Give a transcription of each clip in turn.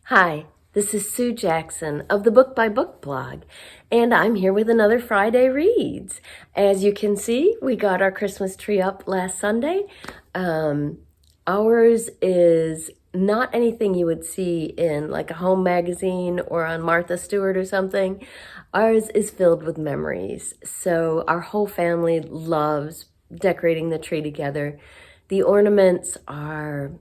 Hi, this is Sue Jackson of the Book by Book blog, and I'm here with another Friday Reads. As you can see, we got our Christmas tree up last Sunday. Ours is not anything you would see in like a home magazine or on Martha Stewart or something. Ours is filled with memories. So our whole family loves decorating the tree together. The ornaments are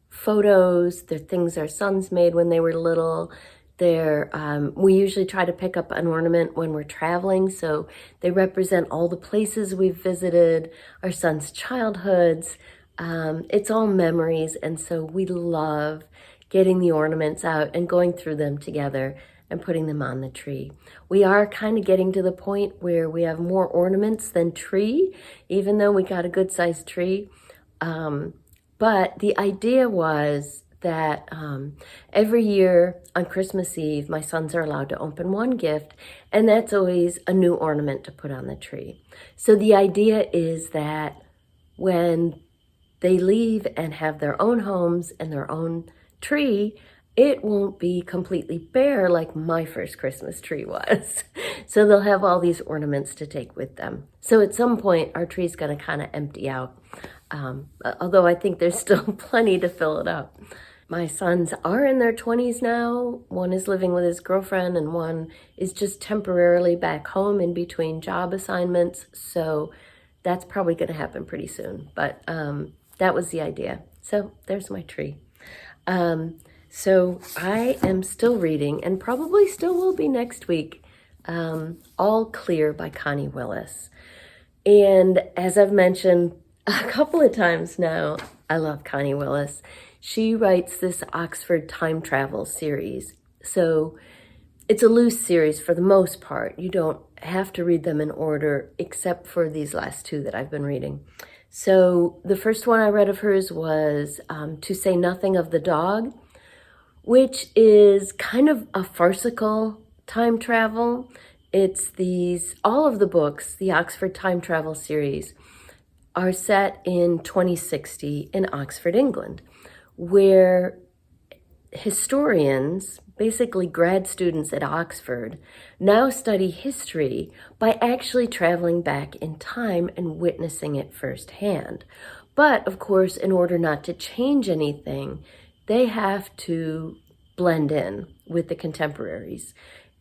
photos, they're things our sons made when they were little. We usually try to pick up an ornament when we're traveling, so they represent all the places we've visited, our sons' childhoods. It's all memories, and so we love getting the ornaments out and going through them together and putting them on the tree. We are kind of getting to the point where we have more ornaments than tree, even though we got a good-sized tree. But the idea was that every year on Christmas Eve, my sons are allowed to open one gift, and that's always a new ornament to put on the tree. So the idea is that when they leave and have their own homes and their own tree, it won't be completely bare like my first Christmas tree was. So they'll have all these ornaments to take with them. So at some point, our tree's going to kind of empty out. Although I think there's still plenty to fill it up. My sons are in their 20s now. One is living with his girlfriend and one is just temporarily back home in between job assignments. So that's probably going to happen pretty soon. But that was the idea. So there's my tree. So I am still reading, and probably still will be next week, All Clear by Connie Willis. And as I've mentioned a couple of times now, I love Connie Willis. She writes this Oxford time travel series. So it's a loose series for the most part. You don't have to read them in order, except for these last two that I've been reading. So the first one I read of hers was To Say Nothing of the Dog, which is kind of a farcical time travel. It's all of the books, the Oxford time travel series, are set in 2060 in Oxford, England, where historians, basically grad students at Oxford, now study history by actually traveling back in time and witnessing it firsthand. But of course, in order not to change anything, they have to blend in with the contemporaries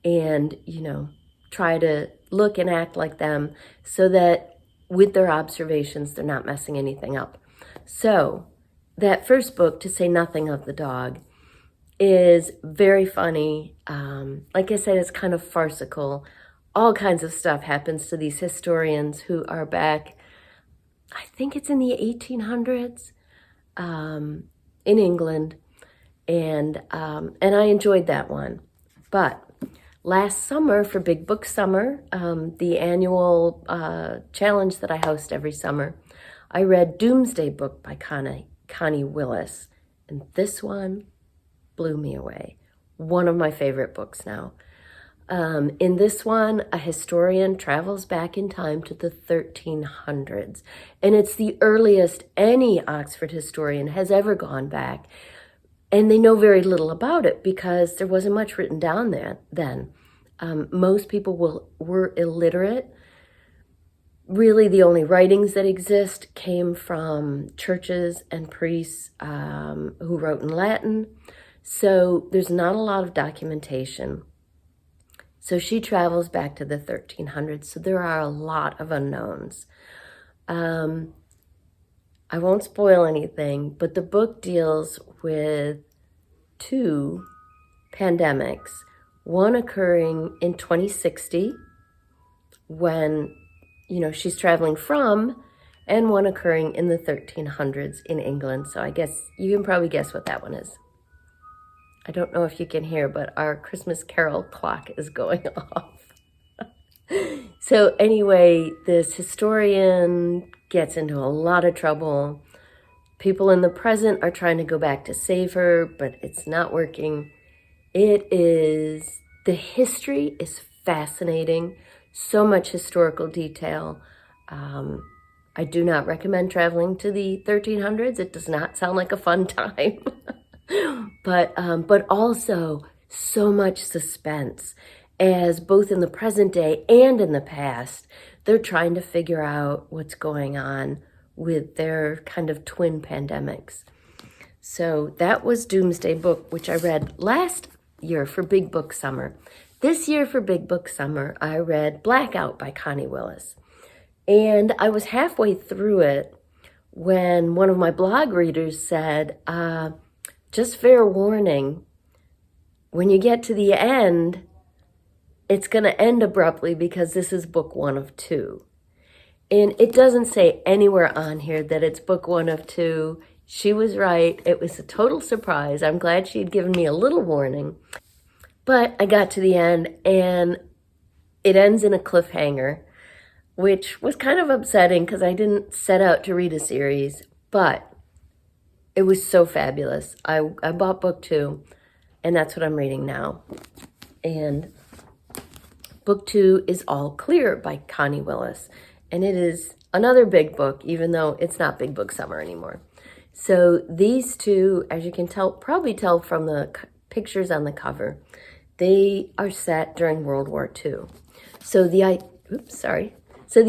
and, try to look and act like them so that with their observations, they're not messing anything up. So that first book, To Say Nothing of the Dog, is very funny. Like I said, it's kind of farcical. All kinds of stuff happens to these historians who are back, I think it's in the 1800s, in England. And I enjoyed that one. But last summer, for Big Book Summer, the annual challenge that I host every summer, I read Doomsday book by Connie Willis. And this one blew me away. One of my favorite books now. In this one, a historian travels back in time to the 1300s. And it's the earliest any Oxford historian has ever gone back. And they know very little about it because there wasn't much written down there then. Most people were illiterate. Really, the only writings that exist came from churches and priests who wrote in Latin. So there's not a lot of documentation. So she travels back to the 1300s. So there are a lot of unknowns. I won't spoil anything, but the book deals with two pandemics, one occurring in 2060 when, she's traveling from, and one occurring in the 1300s in England. So I guess you can probably guess what that one is. I don't know if you can hear, but our Christmas Carol clock is going off. So anyway, this historian gets into a lot of trouble. People in the present are trying to go back to save her, but it's not working. The history is fascinating. So much historical detail. I do not recommend traveling to the 1300s. It does not sound like a fun time. but also so much suspense, as both in the present day and in the past, they're trying to figure out what's going on with their kind of twin pandemics. So that was Doomsday book, which I read last year for Big Book Summer. This year for Big Book Summer, I read Blackout by Connie Willis. And I was halfway through it when one of my blog readers said, just fair warning, when you get to the end, it's going to end abruptly because this is book 1 of 2. And it doesn't say anywhere on here that it's book 1 of 2. She was right. It was a total surprise. I'm glad she'd given me a little warning. But I got to the end and it ends in a cliffhanger, which was kind of upsetting because I didn't set out to read a series, but it was so fabulous. I bought book 2, and that's what I'm reading now. And book 2 is All Clear by Connie Willis, and it is another big book, even though it's not Big Book Summer anymore. So these two, as you can probably tell from the pictures on the cover, they are set during World War II. So the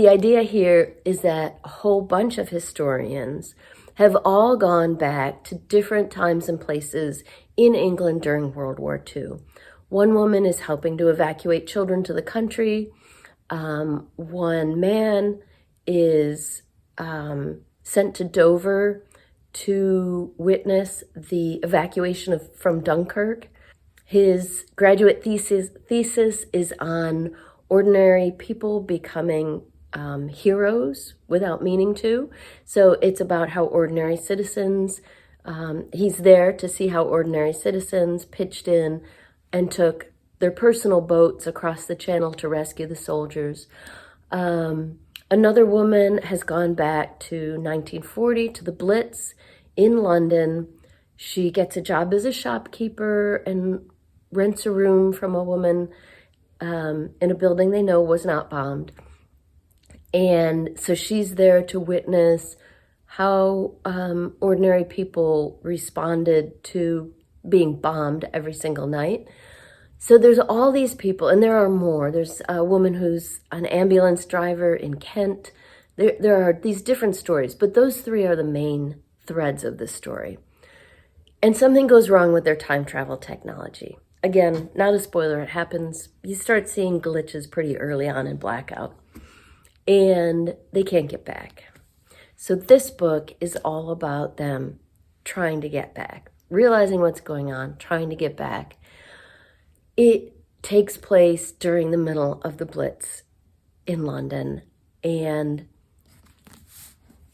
idea here is that a whole bunch of historians have all gone back to different times and places in England during World War II. One woman is helping to evacuate children to the country. One man is sent to Dover to witness the evacuation from Dunkirk. His graduate thesis is on ordinary people becoming heroes without meaning to. So it's about how ordinary citizens, he's there to see how ordinary citizens pitched in and took their personal boats across the channel to rescue the soldiers. Another woman has gone back to 1940 to the Blitz in London. She gets a job as a shopkeeper and rents a room from a woman in a building they know was not bombed. And so she's there to witness how ordinary people responded to being bombed every single night. So there's all these people, and there are more. There's a woman who's an ambulance driver in Kent. There are these different stories, but those 3 are the main threads of the story. And something goes wrong with their time travel technology. Again, not a spoiler, it happens. You start seeing glitches pretty early on in Blackout, and they can't get back. So this book is all about them trying to get back, realizing what's going on, trying to get back. It takes place during the middle of the Blitz in London. And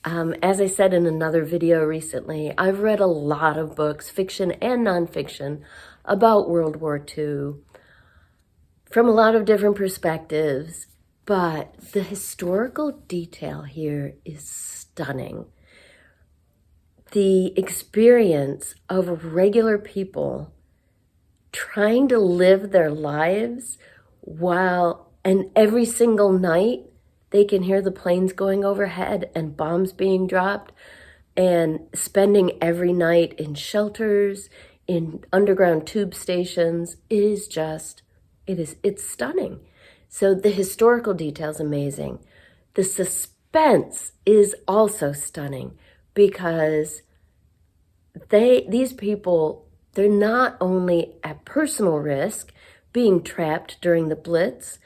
as I said in another video recently, I've read a lot of books, fiction and nonfiction, about World War II from a lot of different perspectives. But the historical detail here is stunning. The experience of regular people trying to live their lives and every single night they can hear the planes going overhead and bombs being dropped, and spending every night in shelters, in underground tube stations it's stunning. So the historical detail is amazing. The suspense is also stunning because these people, they're not only at personal risk, being trapped during the Blitz,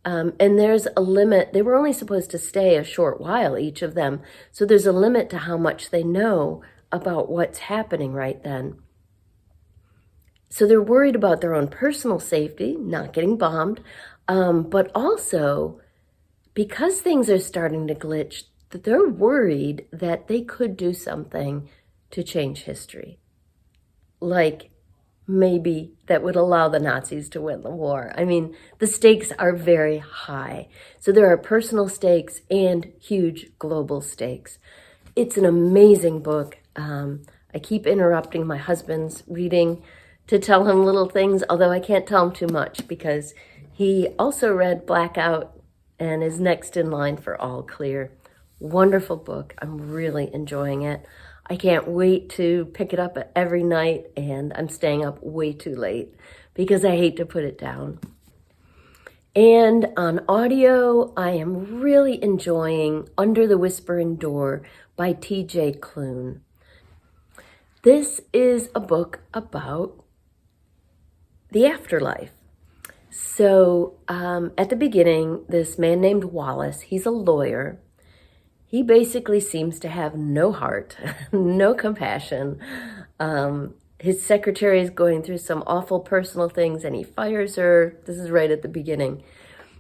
and there's a limit. They were only supposed to stay a short while, each of them. So there's a limit to how much they know about what's happening right then. So they're worried about their own personal safety, not getting bombed, but also because things are starting to glitch, they're worried that they could do something to change history. Like maybe that would allow the Nazis to win the war. I mean, the stakes are very high. So there are personal stakes and huge global stakes. It's an amazing book. I keep interrupting my husband's reading to tell him little things, although I can't tell him too much because he also read Blackout and is next in line for All Clear. Wonderful book. I'm really enjoying it. I can't wait to pick it up every night, and I'm staying up way too late because I hate to put it down. And on audio, I am really enjoying Under the Whispering Door by T.J. Klune. This is a book about the afterlife. So at the beginning, this man named Willis, he's a lawyer. He basically seems to have no heart, no compassion. His secretary is going through some awful personal things and he fires her. This is right at the beginning.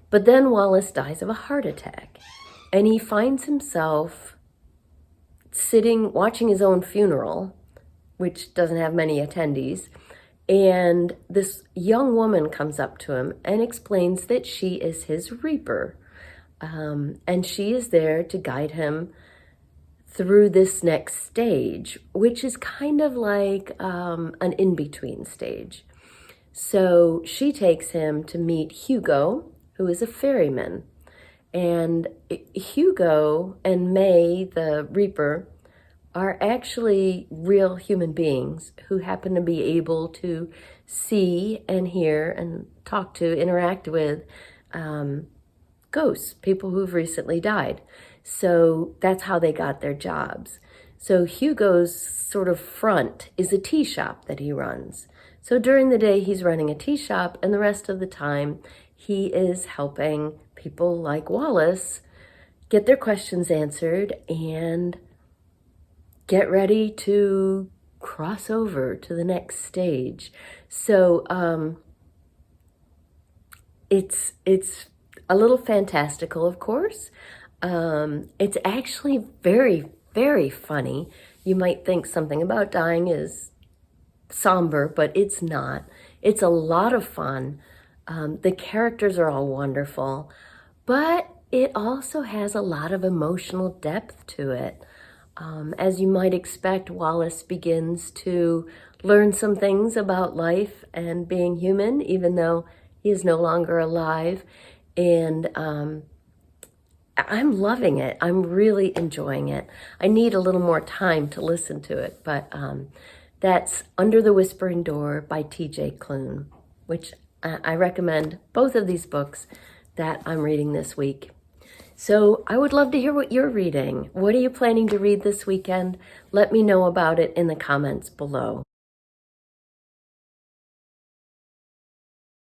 But then Willis dies of a heart attack and he finds himself sitting, watching his own funeral, which doesn't have many attendees. And this young woman comes up to him and explains that she is his reaper. And she is there to guide him through this next stage, which is kind of like an in-between stage. So she takes him to meet Hugo, who is a ferryman. And Hugo and May, the reaper, are actually real human beings who happen to be able to see and hear and talk to, interact with ghosts, people who've recently died. So that's how they got their jobs. So Hugo's sort of front is a tea shop that he runs. So during the day, he's running a tea shop, and the rest of the time, he is helping people like Willis get their questions answered and get ready to cross over to the next stage. So it's a little fantastical, of course. It's actually very, very funny. You might think something about dying is somber, but it's not. It's a lot of fun. The characters are all wonderful, but it also has a lot of emotional depth to it. As you might expect, Willis begins to learn some things about life and being human, even though he is no longer alive. And I'm loving it. I'm really enjoying it. I need a little more time to listen to it, but that's Under the Whispering Door by T.J. Klune, which I recommend both of these books that I'm reading this week. So I would love to hear what you're reading. What are you planning to read this weekend? Let me know about it in the comments below.